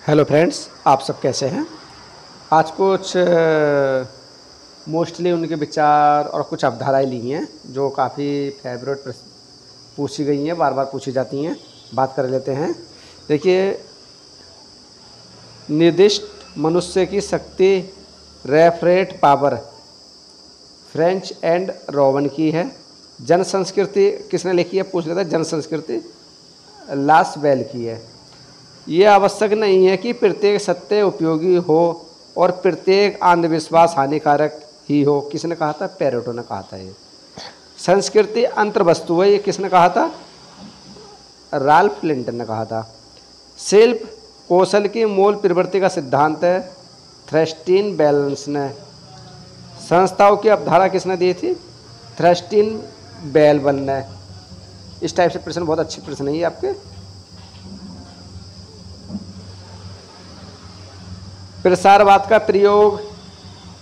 Hello friends, आप सब कैसे हैं। आज कुछ मोस्टली उनके विचार और कुछ अवधारणाएँ ली हैं जो काफ़ी फेवरेट पूछी गई हैं, बार बार पूछी जाती हैं। बात कर लेते हैं। देखिए, निर्दिष्ट मनुष्य की शक्ति रेफरेट पावर फ्रेंच एंड रोवन की है। जन संस्कृति किसने लिखी है पूछ लेता है। जन संस्कृति लास बेल की है। ये आवश्यक नहीं है कि प्रत्येक सत्य उपयोगी हो और प्रत्येक अंधविश्वास हानिकारक ही हो। किसने कहा था? पेरेटो ने कहा था। ये संस्कृति अंतर्वस्तु है। ये किसने कहा था? राल्फ लिंटन ने कहा था। शिल्प कौशल की मूल प्रवृत्ति का सिद्धांत है थ्रस्टीन बैलेंस ने। संस्थाओं की अवधारणा किसने दी थी? थ्रस्टीन बेलबल ने। इस टाइप से प्रश्न बहुत अच्छे प्रश्न है ये आपके। प्रसारवाद का प्रयोग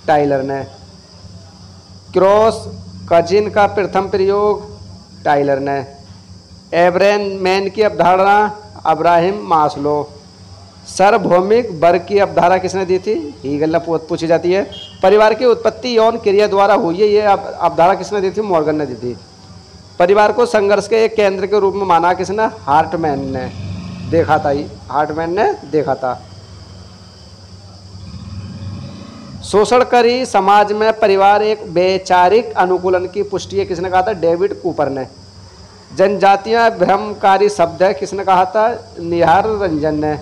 टाइलर ने। क्रॉस कजिन का प्रथम प्रयोग टाइलर ने। एब्रेन मैन की अवधारणा अब्राहिम मास्लो। सार्वभौमिक वर्ग की अवधारणा किसने दी थी? हीगल ने पूछी जाती है। परिवार की उत्पत्ति यौन क्रिया द्वारा हुई है। ये अवधारणा किसने दी थी? मॉर्गन ने दी थी। परिवार को संघर्ष के एक केंद्र के रूप में माना किसने? हार्टमैन ने देखा था। हार्टमैन ने देखा था। शोषणकारी समाज में परिवार एक वैचारिक अनुकूलन की पुष्टि है। किसने कहा था? डेविड कूपर ने। जनजातियां भ्रमकारी शब्द है। किसने कहा था? निहार रंजन ने।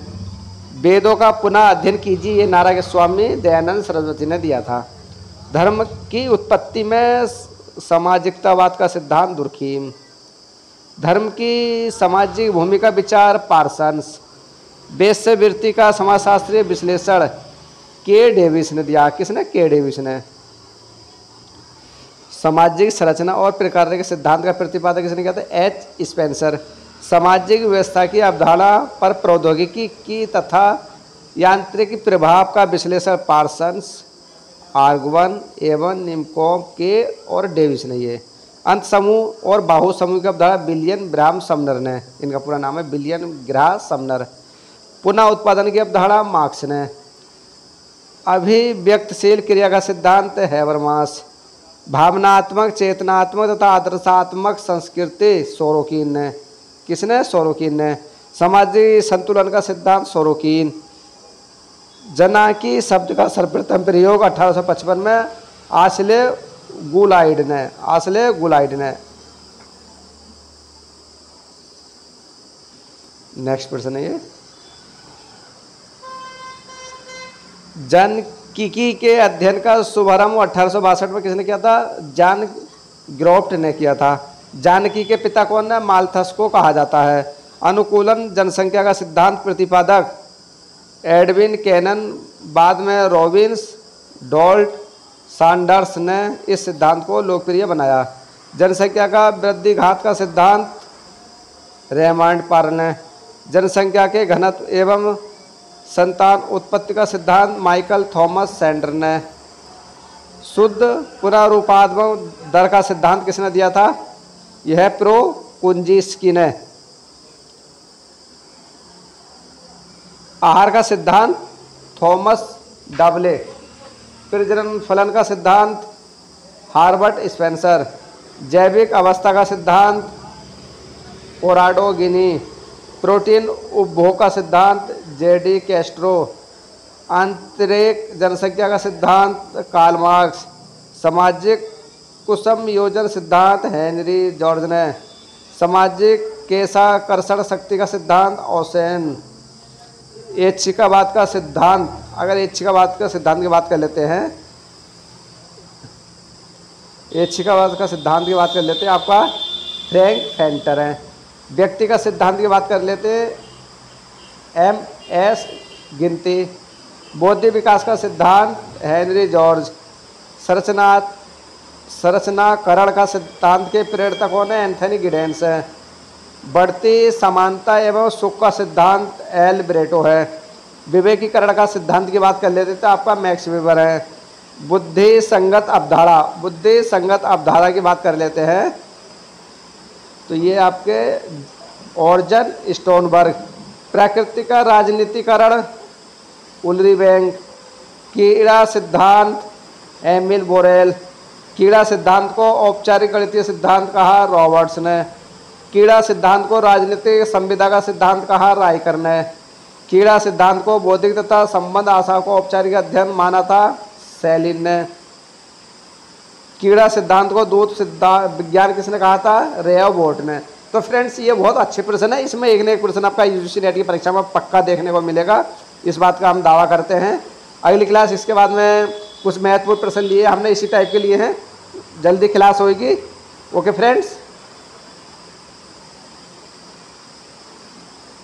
वेदों का पुनः अध्ययन कीजिए। ये नारायण स्वामी दयानंद सरस्वती ने दिया था। धर्म की उत्पत्ति में सामाजिकतावाद का सिद्धांत दुर्खीम। धर्म की सामाजिक भूमिका विचार पार्सन्स। वेश्यावृत्ति का समाजशास्त्रीय विश्लेषण के डेविस ने दिया। किसने? के डेविस ने। सामाजिक संरचना और प्रकार के सिद्धांत का प्रतिपादक किसने किया था? H Spencer. सामाजिक व्यवस्था की अवधारणा पर प्रौद्योगिकी की तथा यांत्रिक प्रभाव का विश्लेषण पार्सन्स, आर्गवन एवं निम्कोम के और डेविस ने। ये अंत समूह और बाहु समूह की अवधारणा विलियम ग्राहम समनर ने। इनका पूरा नाम है विलियम ग्राहम समनर। पुनः उत्पादन की अवधारणा मार्क्स ने। अभिव्यक्तशील क्रिया का सिद्धांत हैबरमास। भावनात्मक, चेतनात्मक तथा आदर्शात्मक संस्कृति सोरोकिन ने। किसने? सोरोकिन ने। सामाजिक संतुलन का सिद्धांत सोरोकिन। जनाकी शब्द का सर्वप्रथम प्रयोग 1855 में आशले गुलाइड ने। आशले गुलाइड ने। नेक्स्ट प्रश्न है ये। जानकीकी के अध्ययन का शुभारंभ 1862 में किसने किया था? जॉन ग्रोफ्ट ने किया था। जानकी के पिता कौन है? माल्थस को कहा जाता है। अनुकूलन जनसंख्या का सिद्धांत प्रतिपादक एडविन कैनन। बाद में रॉबिन्स डॉल्ट सैंडर्स ने इस सिद्धांत को लोकप्रिय बनाया। जनसंख्या का वृद्धि घात का सिद्धांत रेमंड पर ने। जनसंख्या के घनत्व एवं संतान उत्पत्ति का सिद्धांत माइकल थॉमस सैंडर ने। शुद्ध पुनरुत्पादक दर का सिद्धांत किसने दिया था? यह प्रोकुंजिस्की ने। आहार का सिद्धांत थॉमस डबले। प्रजनन फलन का सिद्धांत हार्बर्ट स्पेंसर। जैविक अवस्था का सिद्धांत ओराडो गिनी। प्रोटीन उपभोग का सिद्धांत जेडी कैस्ट्रो। आंतरिक जनसंख्या का सिद्धांत कार्ल मार्क्स। सामाजिक कुसंयोजन सिद्धांत हेनरी जॉर्ज ने। सामाजिक केशाकर्षण शक्ति का सिद्धांत ओसेन। ऐच्छिकावाद का सिद्धांत, अगर ऐच्छिकावाद का सिद्धांत की बात कर लेते हैं, ऐच्छिकावाद का सिद्धांत की बात कर लेते हैं, आपका फ्रैंक फेंटर है। व्यक्ति का सिद्धांत की बात कर लेते हैं, एम एस गिनती। बौद्धिक विकास का सिद्धांत हेनरी जॉर्ज। संरचनाकरण का सिद्धांत के प्रेरक कौन है? एंथनी गिडेंस है। बढ़ती समानता एवं सुख का सिद्धांत एल ब्रेटो है। विवेकीकरण का सिद्धांत की बात कर लेते तो आपका मैक्स वेबर है। बुद्धि संगत अवधारणा की बात कर लेते हैं तो ये आपके ऑर्जन स्टोनबर्ग। प्रकृति का राजनीतिकरण उलरी बैंक। कीड़ा सिद्धांत एमिल बोरेल। कीड़ा सिद्धांत को औपचारिक गणितीय सिद्धांत कहा रॉबर्ट्स ने। कीड़ा सिद्धांत को राजनीतिक संविदा का सिद्धांत कहा राइकर ने। कीड़ा सिद्धांत को बौद्धिक तथा संबंध आशा को औपचारिक अध्ययन माना था सेलिन ने। कीड़ा सिद्धांत को दूत सिद्धांत विज्ञान किसने कहा था रेव बोर्ट ने। तो फ्रेंड्स ये बहुत अच्छे प्रश्न है, इसमें एक न एक प्रश्न आपका यूजीसी नेट की परीक्षा में पक्का देखने को मिलेगा, इस बात का हम दावा करते हैं। अगली क्लास इसके बाद में कुछ महत्वपूर्ण प्रश्न लिए हमने इसी टाइप के लिए हैं, जल्दी क्लास होगी। Okay friends.